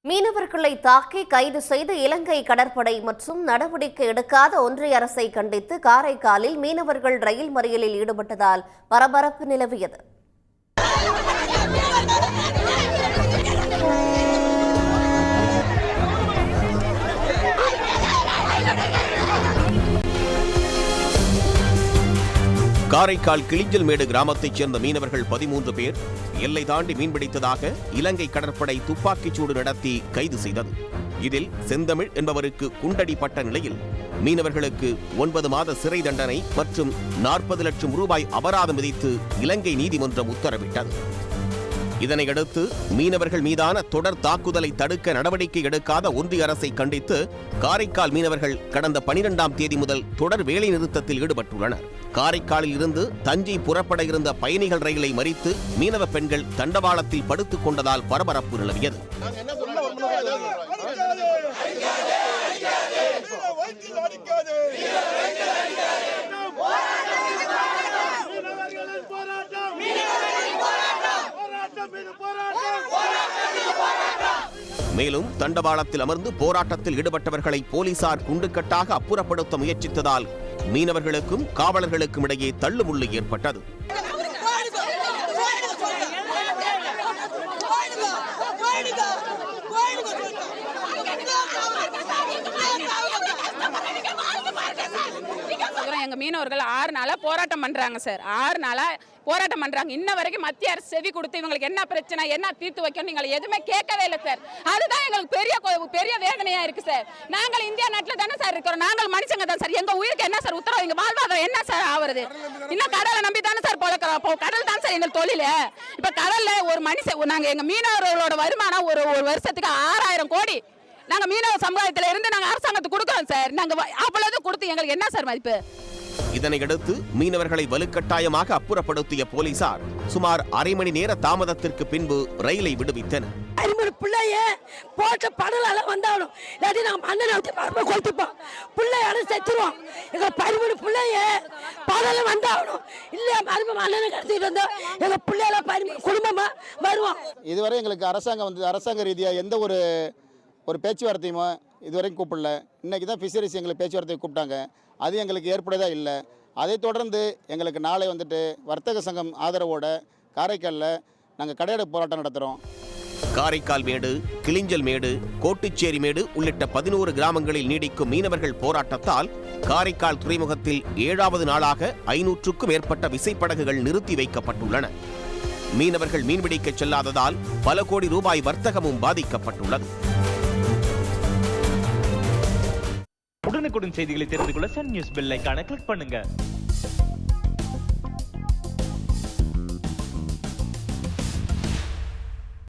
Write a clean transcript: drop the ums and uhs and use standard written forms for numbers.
மீனவர்களை தாக்கி கைது செய்து இலங்கை கடற்படை மற்றும் நடவடிக்கை எடுக்காத ஒன்றிய அரசை கண்டித்து காரைக்காலில் மீனவர்கள் ரயில் மறியலில் ஈடுபட்டதால் பரபரப்பு நிலவியது. காரைக்கால் கிளிஞ்சல்மேடு கிராமத்தைச் சேர்ந்த மீனவர்கள் 13 பேர் எல்லை தாண்டி மீன்பிடித்ததாக இலங்கை கடற்படை துப்பாக்கிச்சூடு நடத்தி கைது செய்தது. இதில் செந்தமிழ் என்பவருக்கு குண்டடிப்பட்ட நிலையில் மீனவர்களுக்கு 9 மாத சிறை தண்டனை மற்றும் 40 லட்சம் ரூபாய் அபராதம் விதித்து இலங்கை நீதிமன்றம் உத்தரவிட்டது. இதனையடுத்து மீனவர்கள் மீதான தொடர் தாக்குதலை தடுக்க நடவடிக்கை எடுக்காத ஒன்றிய அரசை கண்டித்து காரைக்கால் மீனவர்கள் கடந்த 12ஆம் தேதி முதல் தொடர் வேலை நிறுத்தத்தில் ஈடுபட்டுள்ளனர். காரைக்காலில் இருந்து தஞ்சை புறப்பட இருந்த பயணிகள் ரயிலை மறித்து மீனவ பெண்கள் தண்டவாளத்தில் படுத்துக் கொண்டதால் பரபரப்பு நிலவியது. மேலும் தண்டவாளத்தில் அமர்ந்து போராட்டத்தில் ஈடுபட்டவர்களை போலீசார் குண்டுக்கட்டாக அப்புறப்படுத்த முயற்சித்ததால் மீனவர்களுக்கும் காவலர்களுக்கும் இடையே தள்ளுமுள்ளு ஏற்பட்டது. எங்க மீனவர்கள் 6 நாளா போராட்டம் பண்றாங்க சார். 6 நாளா போராட்டம் பண்றாங்க. இன்ன வரைக்கும் மத்திய அரசு செவி கொடுத்து இவங்களுக்கு என்ன பிரச்சனை, என்ன தீர்த்து வைக்கணும் நீங்கள் எதுவுமே கேட்கவே இல்லை சார். அதுதான் எங்களுக்கு பெரிய வேதனையா இருக்கு சார். நாங்கள் இந்தியா நாட்டில் தானே சார் இருக்கிறோம். நாங்கள் மனுஷங்க தான் சார். எங்க உயிருக்கு என்ன சார் உத்தரவு, எங்க வாழ்வாதாரம் என்ன சார் ஆகுறது? இன்னும் கடலை நம்பி தானே சார் பொழக்கிறோம். கடல் தான் சார் எங்கள் தொழில். இப்ப கடல்ல ஒரு மனுஷன் நாங்க எங்க மீனவர்களோட வருமானம் ஒரு வருஷத்துக்கு 6000 கோடி நாங்க மீனவ சமுதாயத்துல இருந்து நாங்க அரசாங்கத்துக்கு கொடுக்கிறோம் சார். நாங்க அவ்வளவு கொடுத்து எங்களுக்கு என்ன சார் மதிப்பு? இதனையடுத்து மீனவர்களை வலுக்கட்டாயமாக அப்புறப்படுத்திய போலீசார் சுமார் அரை மணி நேர தாமதத்திற்கு பின்பு ரயிலை விடுவித்தனர். பிள்ளைய போட்ட படலால வந்தாலும் இல்லாட்டி நாங்க மண்ணை விட்டு பரப்ப கொடுத்துப்போம். பிள்ளையால செத்துருவோம். எங்க 13 பிள்ளைய படல வந்தாலும் இல்ல மரும மண்ணனை கடத்திட்டு வந்தோம். எங்க பிள்ளையால 13 குடும்பமா வருவோம். இதுவரை எங்களுக்கு அரசாங்க ரீதியா எந்த ஒரு பேச்சுவார்த்தையுமோ இதுவரைக்கும் கூப்பிடல. இன்னைக்கு தான் ஃபிஷரிஸ் எங்களுக்கு பேச்சுவார்த்தை கூப்பிட்டாங்க. அது எங்களுக்கு ஏற்புடையதாக இல்லை. அதைத் தொடர்ந்து எங்களுக்கு நாளை வர்த்தக சங்கம் ஆதரவோட காரைக்காலில் நாங்கள் கடையடைப்பு போராட்டம் நடத்துகிறோம். காரைக்கால் மேடு, கிளிஞ்சல் மேடு, கோட்டுச்சேரி மேடு உள்ளிட்ட 11 கிராமங்களில் நீடிக்கும் மீனவர்கள் போராட்டத்தால் காரைக்கால் துறைமுகத்தில் 7வது நாளாக 500க்கும் மேற்பட்ட விசைப்படகுகள் நிறுத்தி வைக்கப்பட்டுள்ளன. மீனவர்கள் மீன்பிடிக்க செல்லாததால் பல கோடி ரூபாய் வர்த்தகமும் பாதிக்கப்பட்டுள்ளது. உடனுக்குடன் செய்திகளை தெரிந்து கொள்ள சன் நியூஸ் பெல் ஐகானை கிளிக் பண்ணுங்க.